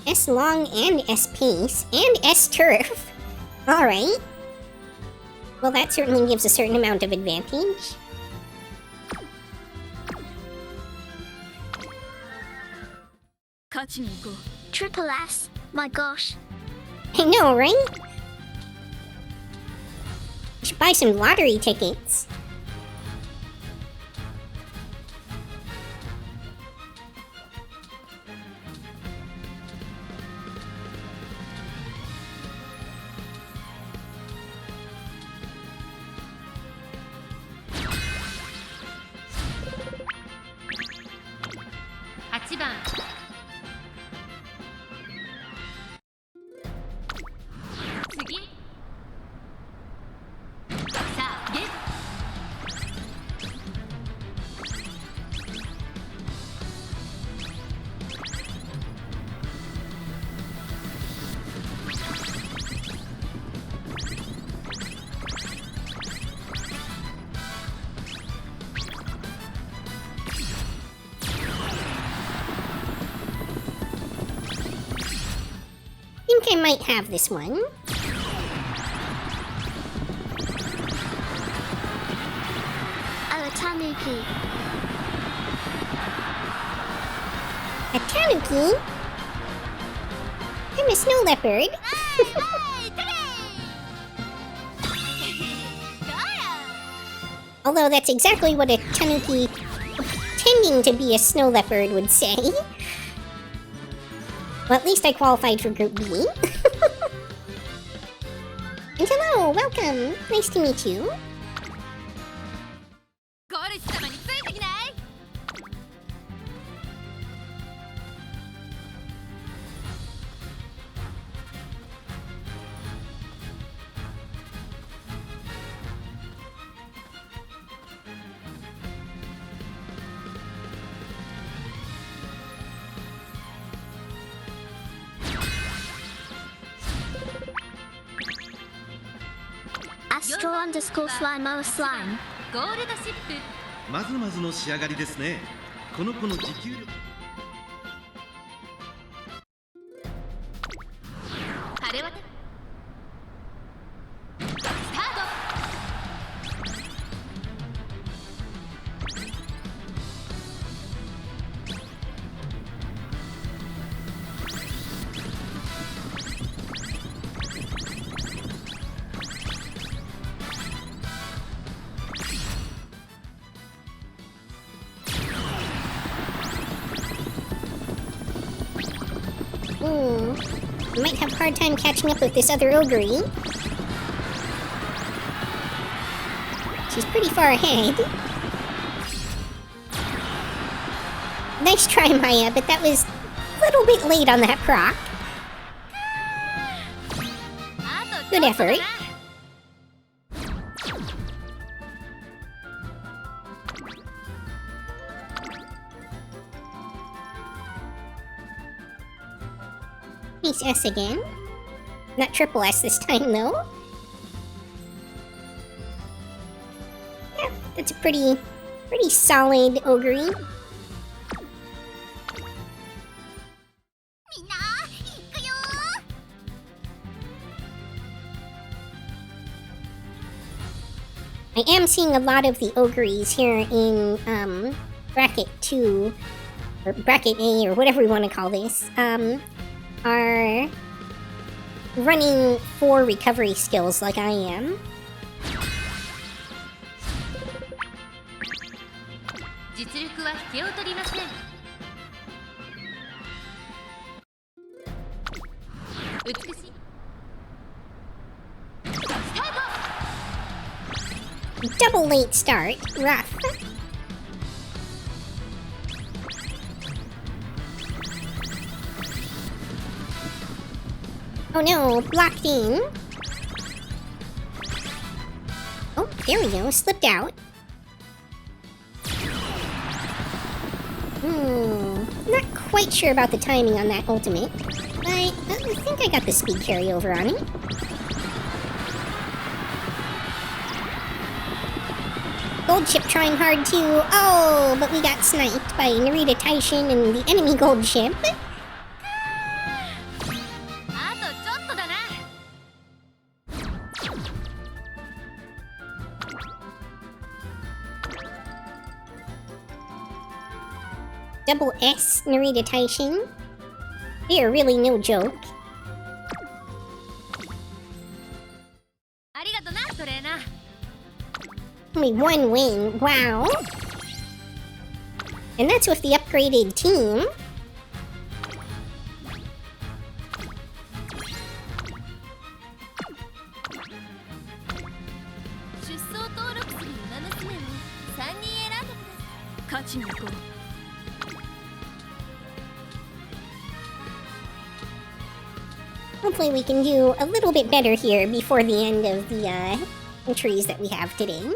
S long and S pace and S turf. Alright. Well, that certainly gives a certain amount of advantage. Triple S. My gosh. I know, right? I should buy some lottery tickets. I think I might have this one. Oh, a tanuki. A tanuki? I'm a snow leopard. Although that's exactly what a tanuki pretending to be a snow leopard would say. Well, at least I qualified for Group B. And hello, welcome. Nice to meet you. Astro underscore slime o slime. まずまずの仕上がりですね。この子の持久力。晴れ渡り。スタート。I might have a hard time catching up with this other ogre. She's pretty far ahead. Nice try, Maya, but that was a little bit late on that proc. Good effort. Nice S again. Not triple S this time, though. Yeah, that's a pretty solid ogre. I am seeing a lot of the ogres here in bracket 2, or bracket A, or whatever we want to call this, are running 4 recovery skills like I am. Double late start. Rough. Oh no, blocked in. Oh, there we go, slipped out. Not quite sure about the timing on that ultimate, but I think I got the speed carryover on it. Gold ship trying hard too. Oh, but we got sniped by Narita Taishin and the enemy gold ship. Double S Narita Taishin. They are really no joke. Only one win, wow. And that's with the upgraded team. Hopefully we can do a little bit better here before the end of the entries that we have today.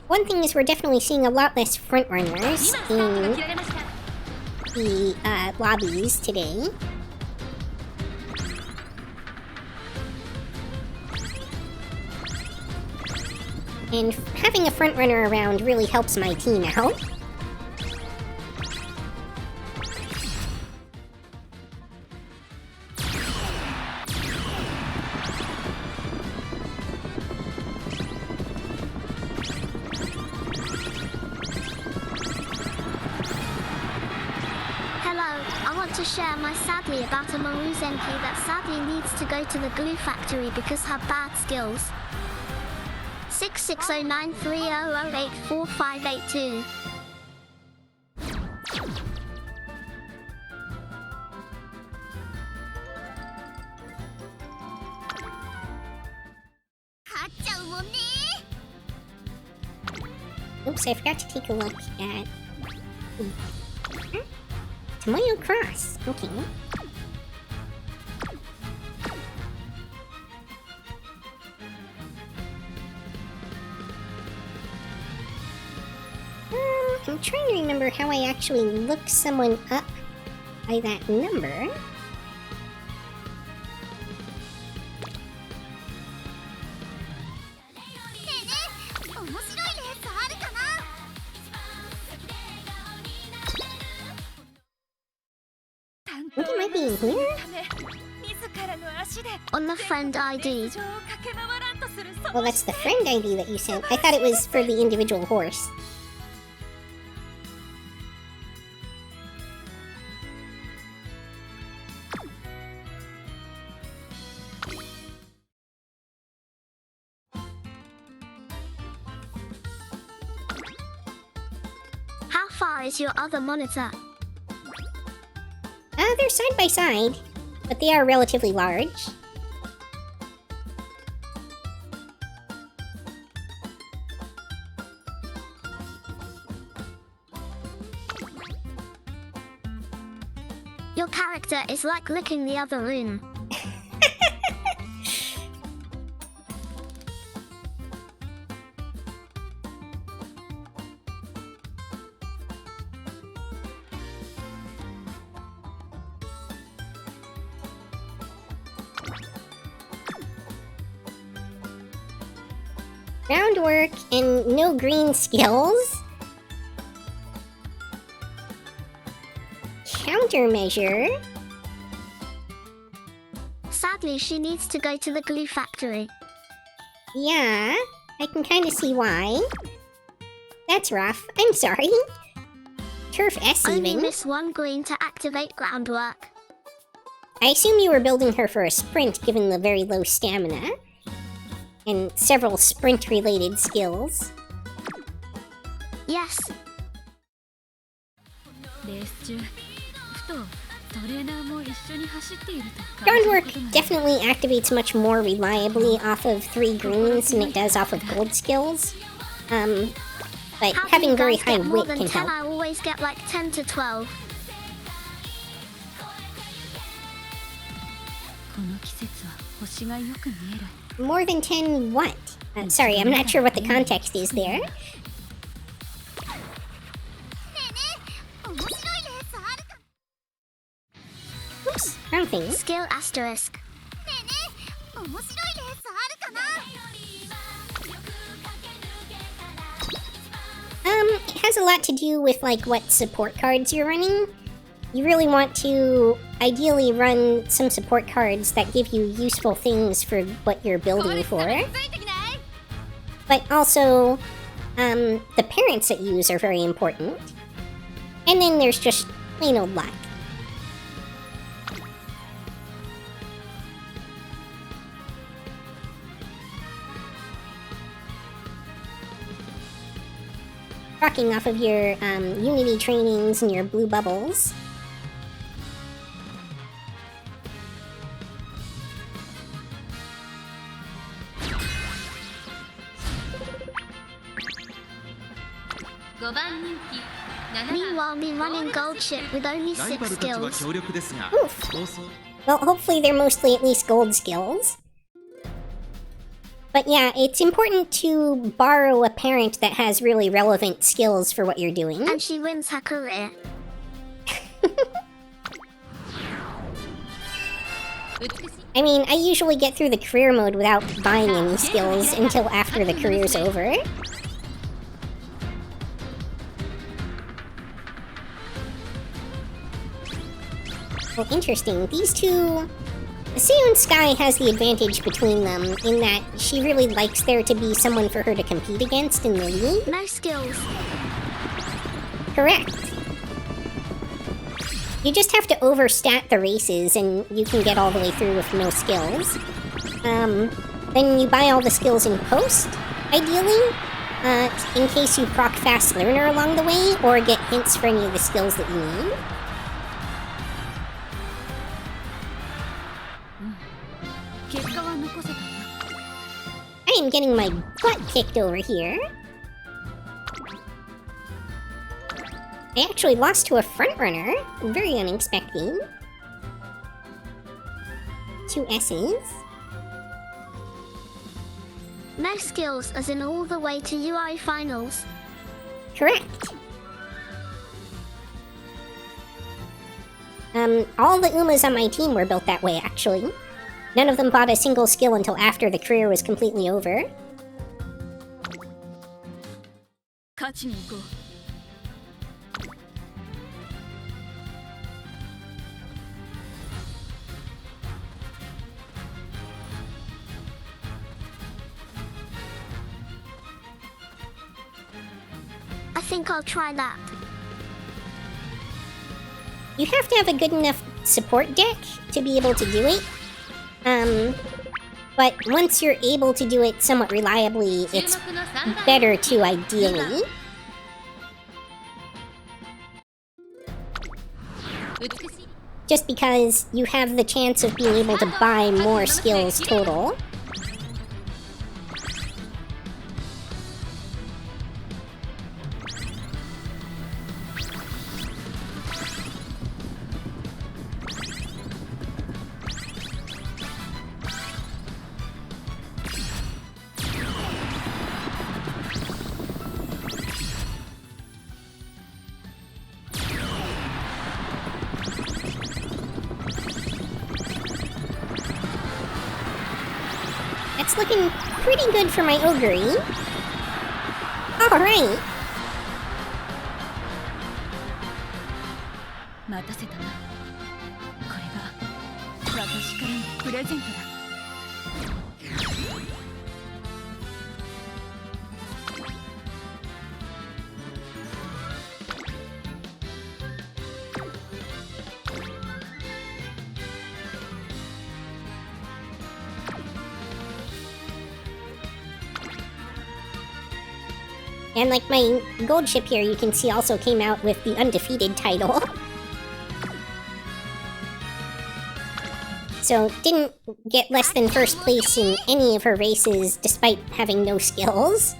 One thing is we're definitely seeing a lot less frontrunners in the lobbies today. And having a frontrunner around really helps my team out. To share my sadly about Umamusume that sadly needs to go to the glue factory because her bad skills. 660930084582. Oops, I forgot to take a look at... Tomoyo Cross, okay. I'm trying to remember how I actually look someone up by that number. I think it might be in here? On the friend ID. Well, that's the friend ID that you sent. I thought it was for the individual horse. How far is your other monitor? They're side by side, but they are relatively large. Your character is like licking the other room. Groundwork and no green skills. Countermeasure. Sadly, she needs to go to the glue factory. Yeah, I can kind of see why. That's rough. I'm sorry. Turf S even. Only miss one green to activate groundwork. I assume you were building her for a sprint given the very low stamina. And several sprint-related skills. Yes. Groundwork definitely activates much more reliably off of 3 greens than it does off of gold skills. But having very high wit can help. I always get like 10 to 12. More than 10 what? Sorry, I'm not sure what the context is there. Oops, wrong thing. Skill asterisk. It has a lot to do with, like, what support cards you're running. You really want to ideally run some support cards that give you useful things for what you're building for. But also, the parents that you use are very important. And then there's just plain old luck. Rocking off of your Unity trainings and your blue bubbles. Meanwhile, me running gold ship with only ライバ 6 ルたちは skills. 強力ですが Oof. そうそう Well, hopefully they're mostly at least gold skills. But yeah, it's important to borrow a parent that has really relevant skills for what you're doing. And she wins her career. I mean, I usually get through the career mode without buying any skills until after the career's over. Well, interesting. These two... Seiyun Sky has the advantage between them in that she really likes there to be someone for her to compete against in the league. No skills. Correct. You just have to overstat the races and you can get all the way through with no skills. Then you buy all the skills in post, ideally, in case you proc Fast Learner along the way or get hints for any of the skills that you need. I am getting my butt kicked over here. I actually lost to a frontrunner. Very unexpected. 2 S's. No skills, as in all the way to UI finals. Correct. All the Umas on my team were built that way, actually. None of them bought a single skill until after the career was completely over. I think I'll try that. You have to have a good enough support deck to be able to do it. But once you're able to do it somewhat reliably, it's better to ideally. Just because you have the chance of being able to buy more skills total. That's looking pretty good for my Ogre. Alright. 待たせたな。これが私からのプレゼントだ。And like my gold ship here, you can see also came out with the undefeated title. So didn't get less than first place in any of her races despite having no skills.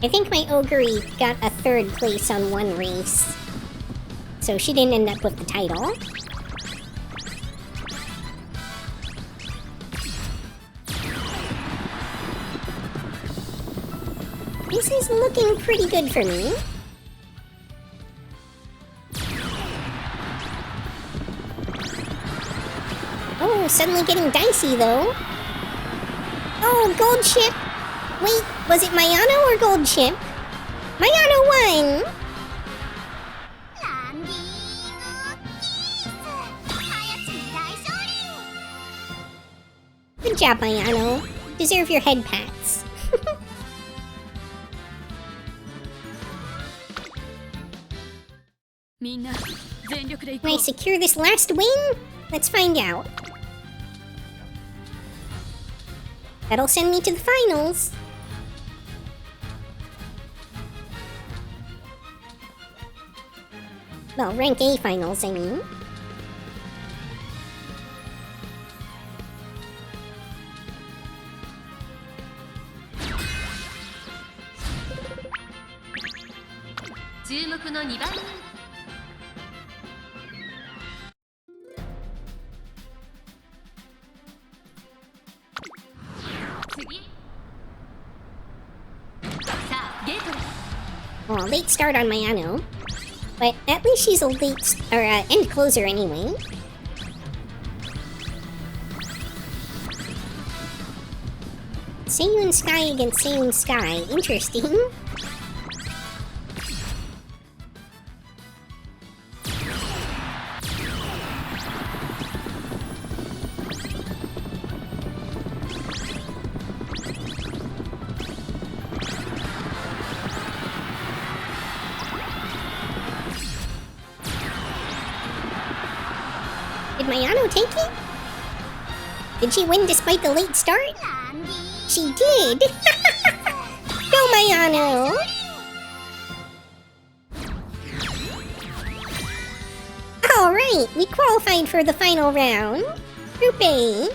I think my Ogre got a 3rd place on one race, so she didn't end up with the title. This is looking pretty good for me. Oh, suddenly getting dicey though. Oh, gold ship! Wait, was it Mayano or gold ship? Mayano won! Good job, Mayano. Deserve your head pats. Can I secure this last win? Let's find out. That'll send me to the finals. Well, rank A finals, I mean. Oh, late start on Mayano. But at least she's a end closer anyway. Seiyun Sky against Seiyun Sky. Interesting. Did Mayano take it? Did she win despite the late start? She did! Go Mayano! Alright, we qualified for the final round. Group A.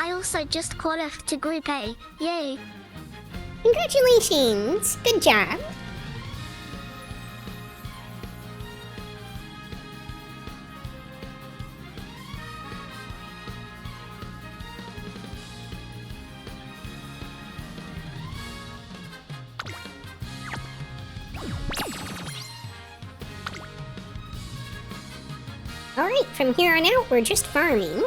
I also just qualified to Group A. Yay! Congratulations! Good job! Alright, from here on out, we're just farming.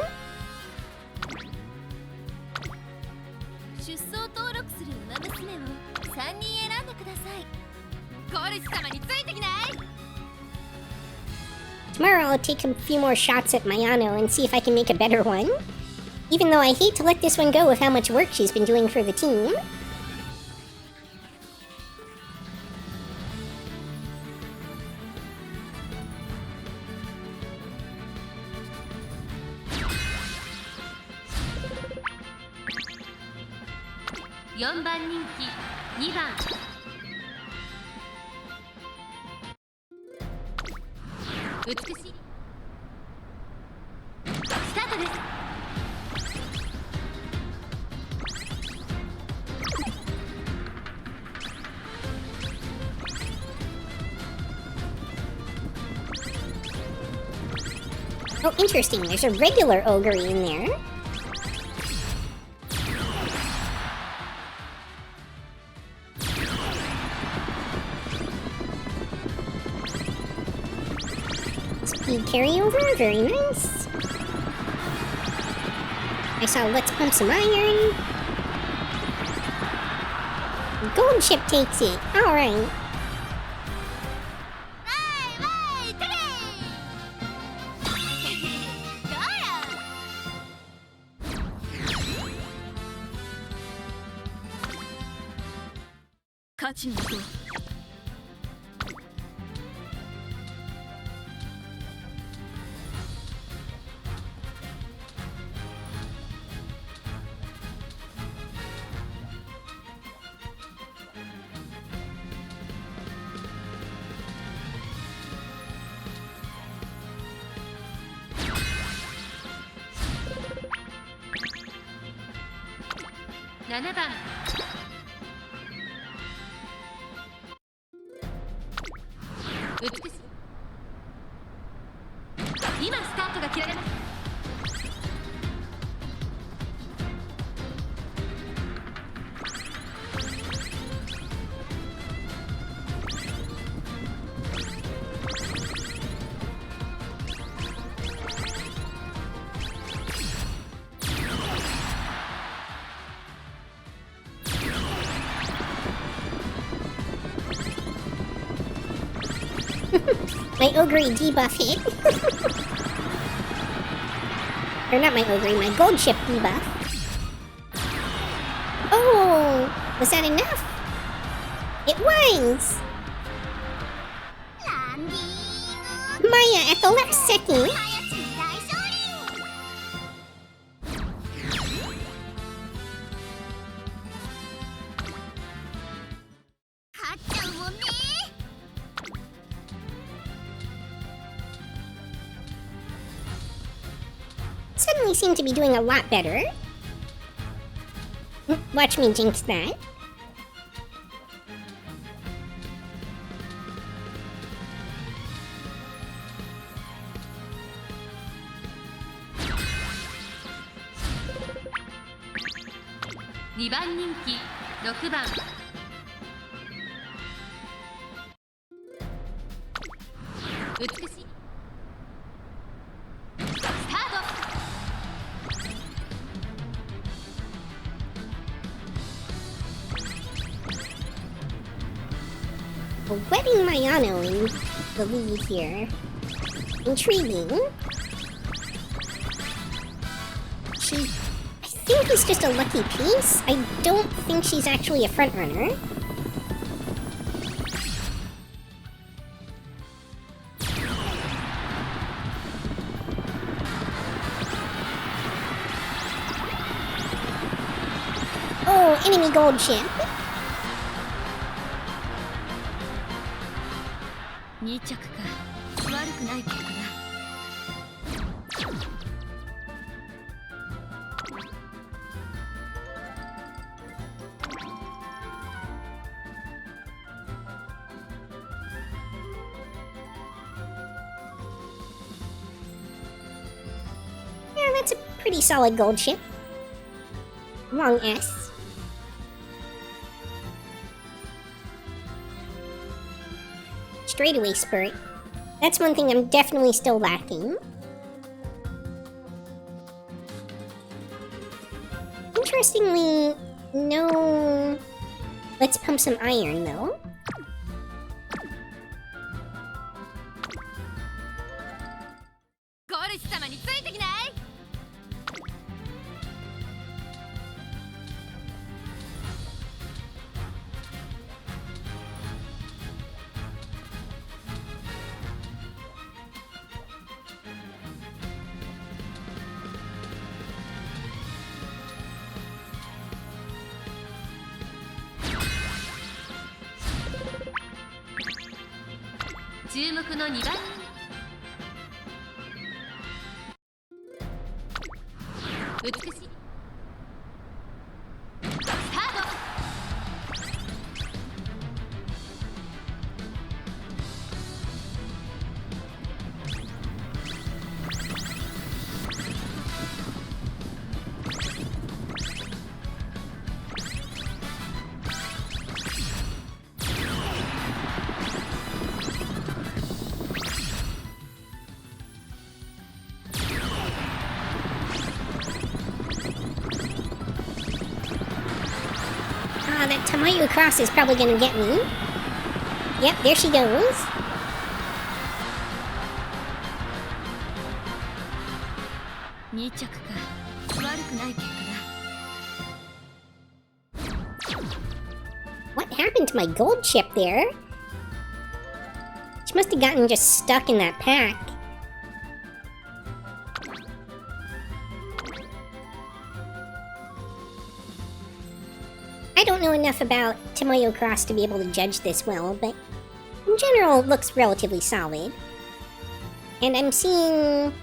Tomorrow I'll take a few more shots at Mayano and see if I can make a better one. Even though I hate to let this one go with how much work she's been doing for the team. Oh, interesting. There's a regular ogre in there. Speed carryover, very nice. I saw Let's Pump Some Iron. Gold Ship takes it. Alright. 7番美しい。今スタートが切られます。My Ogre debuff hit. Or not my Ogre, my Gold Chip debuff. Oh, was that enough? It was! Maya at the last second. Suddenly seem to be doing a lot better. Watch me jinx that. $2番人気6番美しい。スタート。Wedding Mayano in the lead here. Intriguing. I think it's just a lucky piece. I don't think she's actually a frontrunner. Oh, enemy gold chip. 2着か。悪くない結果だ。Yeah, that's a pretty solid gold chip. Long S. Straightaway spurt. That's one thing I'm definitely still lacking. Interestingly, no... Let's pump some iron, though.注目の2番人美しい。スタート。That Tamayu cross is probably gonna get me. Yep, there she goes. What happened to my gold chip there? She must have gotten just stuck in that pack. I don't know enough about Tomoyo Cross to be able to judge this well, but in general it looks relatively solid. And I'm seeing...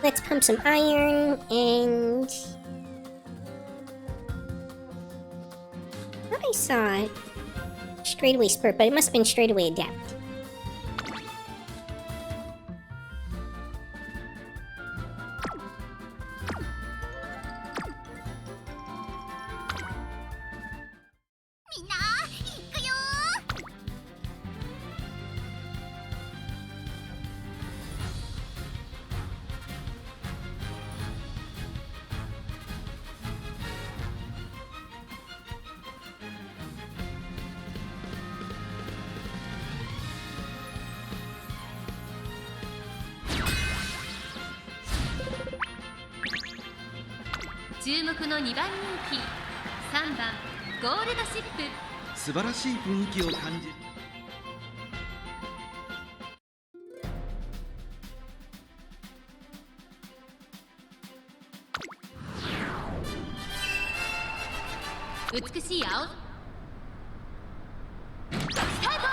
Let's pump some iron, and... I saw straightaway spurt, but it must have been straightaway adept.注目の2番人気3番ゴールドシップ。素晴らしい雰囲気を感じる。美しい青スタート。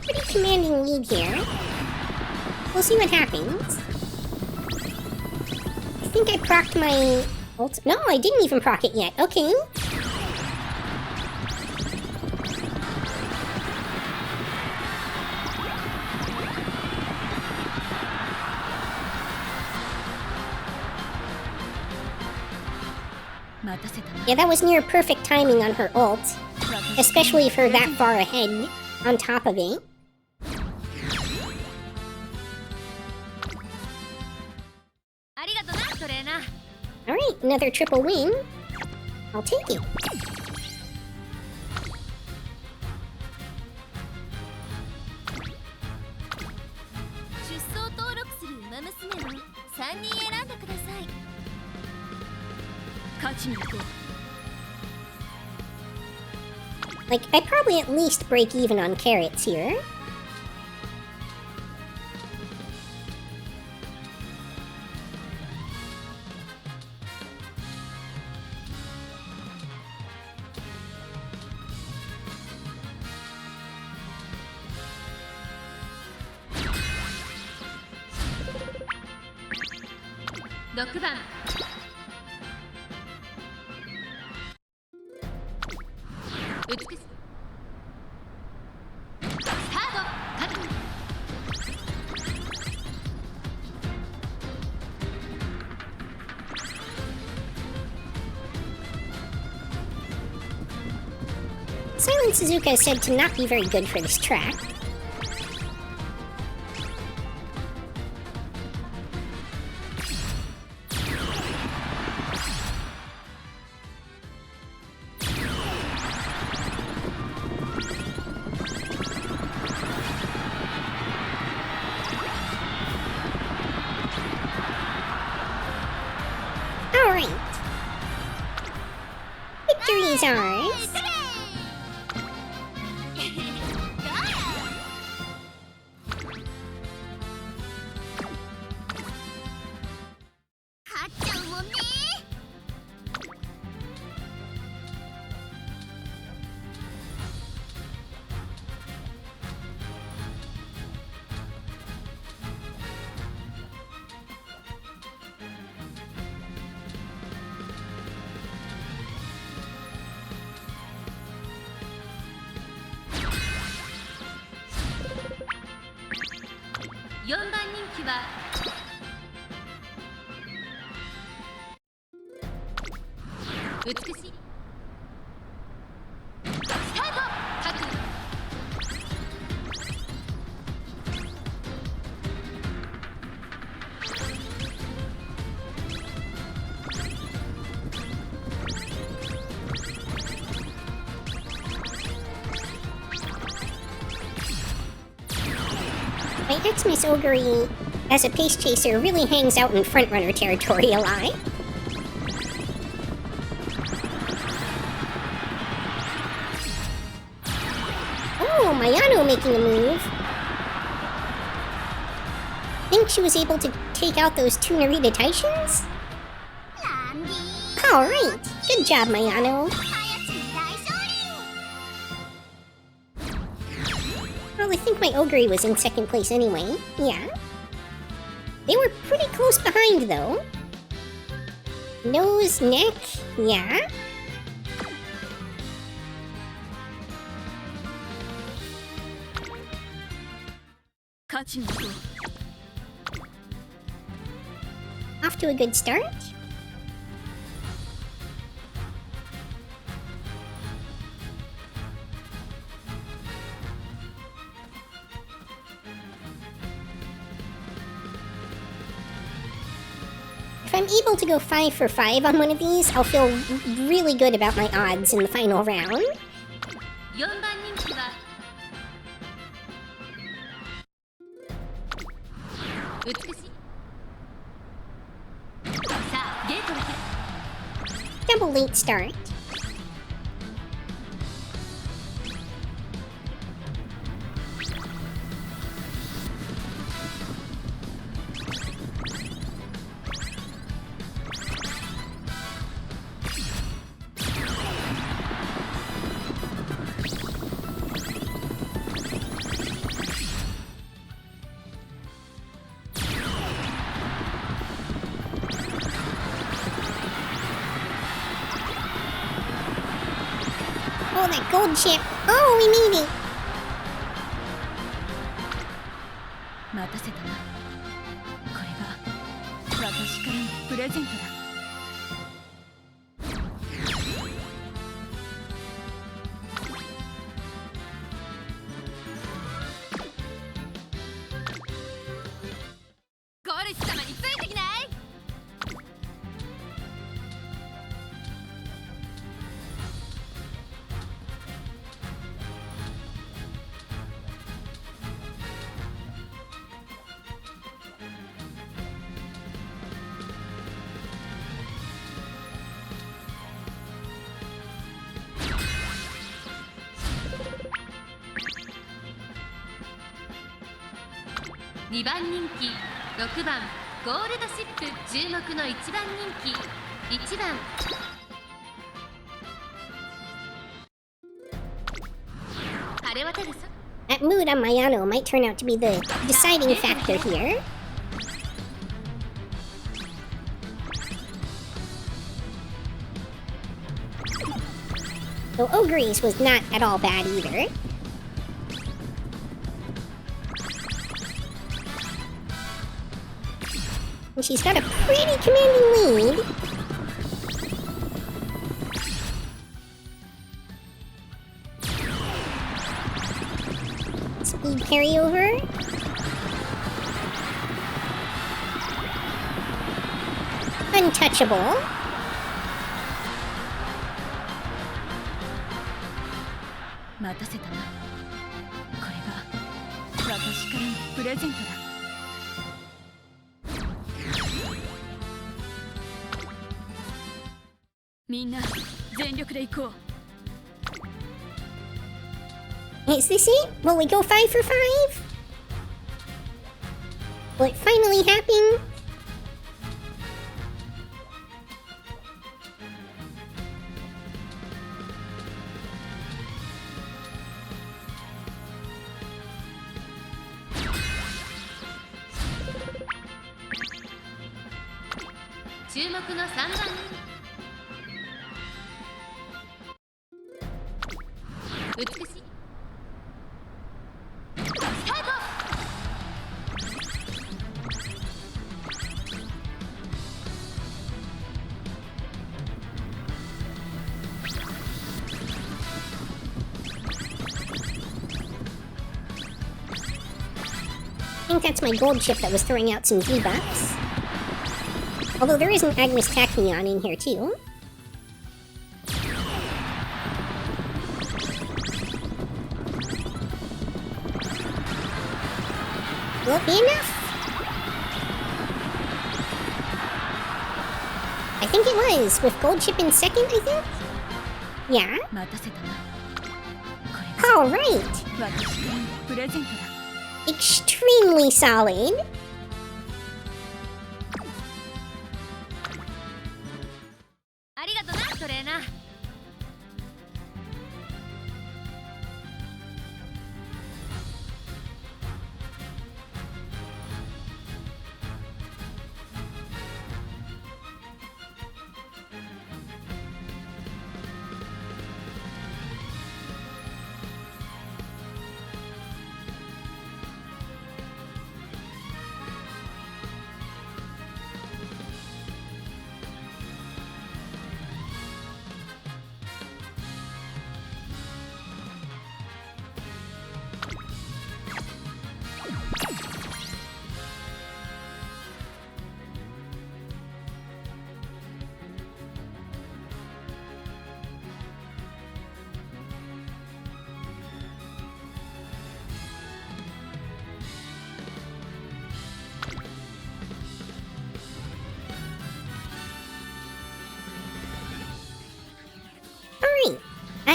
Pretty commanding lead here. We'll see what happens. I think I procced my ult. No, I didn't even proc it yet. Okay. Yeah, that was near perfect timing on her ult. Especially if her that far ahead on top of it. Alright, another triple win. I'll take it. Like, I'd probably at least break even on carrots here. Silent Suzuka is said to not be very good for this track. Alright. Victory is ours. My Xmas Ogre, as a pace chaser, really hangs out in frontrunner territory a lot. Oh, Mayano making a move. Think she was able to take out those two Narita Taishins? Alright, good job, Mayano. Well, I think my Ogre was in second place anyway. Yeah. They were pretty close behind, though. Nose, neck, yeah. Off to a good start. If I'm able to go 5 for 5 on one of these, I'll feel really good about my odds in the final round. 4番人気は美しい。さあゲートだけ。 Double late start. Oh, that gold chip. Oh, we made it. 待たせたな。これが私からのプレゼントだ。ゴルシ様についてきない？ 2番人気6番ゴールドシップ注目の1番人気1番晴れ渡るさ That mood on Mayano might turn out to be the deciding factor here. Though Ogre's was not at all bad either. And she's got a pretty commanding lead. Speed carryover. Untouchable. Is this it? Will we go 5 for 5? Will it finally happen? I think that's my gold chip that was throwing out some debuffs. Although there is an Agnes Tachyon in here too. Will it be enough? I think it was, with gold chip in second, I think? Yeah? Alright! Extremely solid.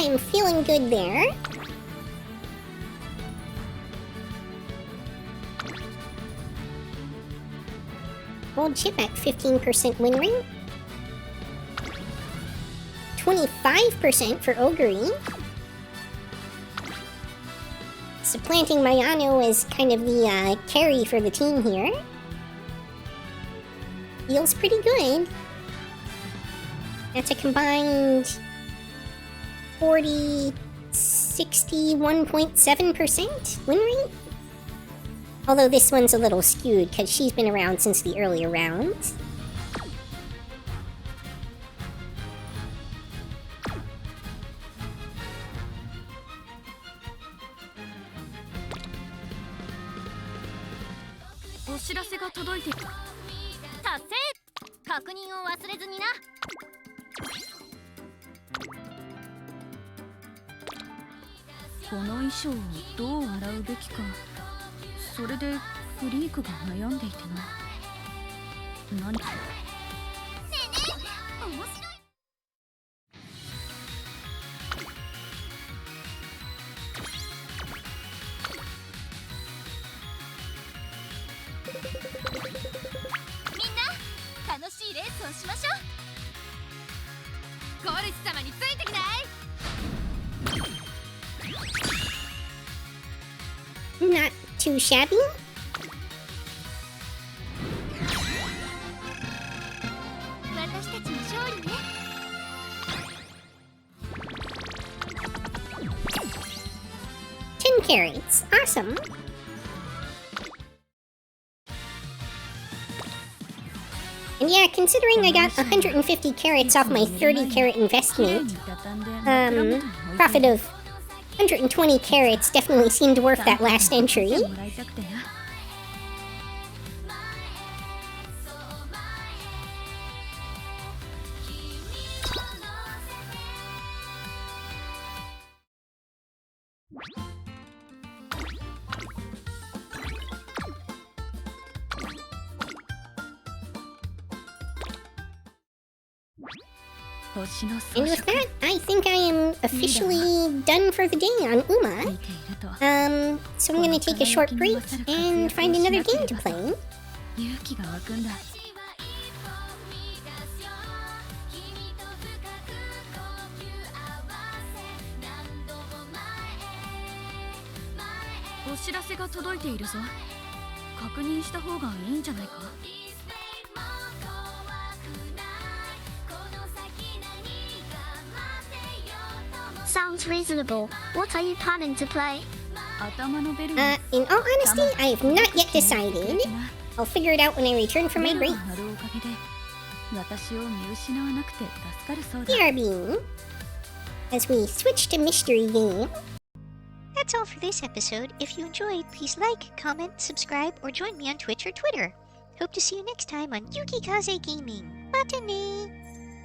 I'm feeling good there. Gold chip at 15% win rate. 25% for Ogre. Supplanting Mayano as kind of the carry for the team here. Feels pretty good. That's a combined 61.7% win rate. Although this one's a little skewed because she's been around since the earlier rounds. Not too shabby. Carrots. Awesome. And yeah, considering I got 150 carrots off my 30 carrot investment, profit of 120 carrots definitely seemed worth that last entry. And with that, I think I am officially done for the day on Uma. So I'm gonna take a short break and find another game to play. Sounds reasonable. What are you planning to play? In all honesty, I have not yet decided. I'll figure it out when I return from my break. BRB. As we switch to mystery game. That's all for this episode. If you enjoyed, please like, comment, subscribe, or join me on Twitch or Twitter. Hope to see you next time on Yukikaze Gaming. Botany!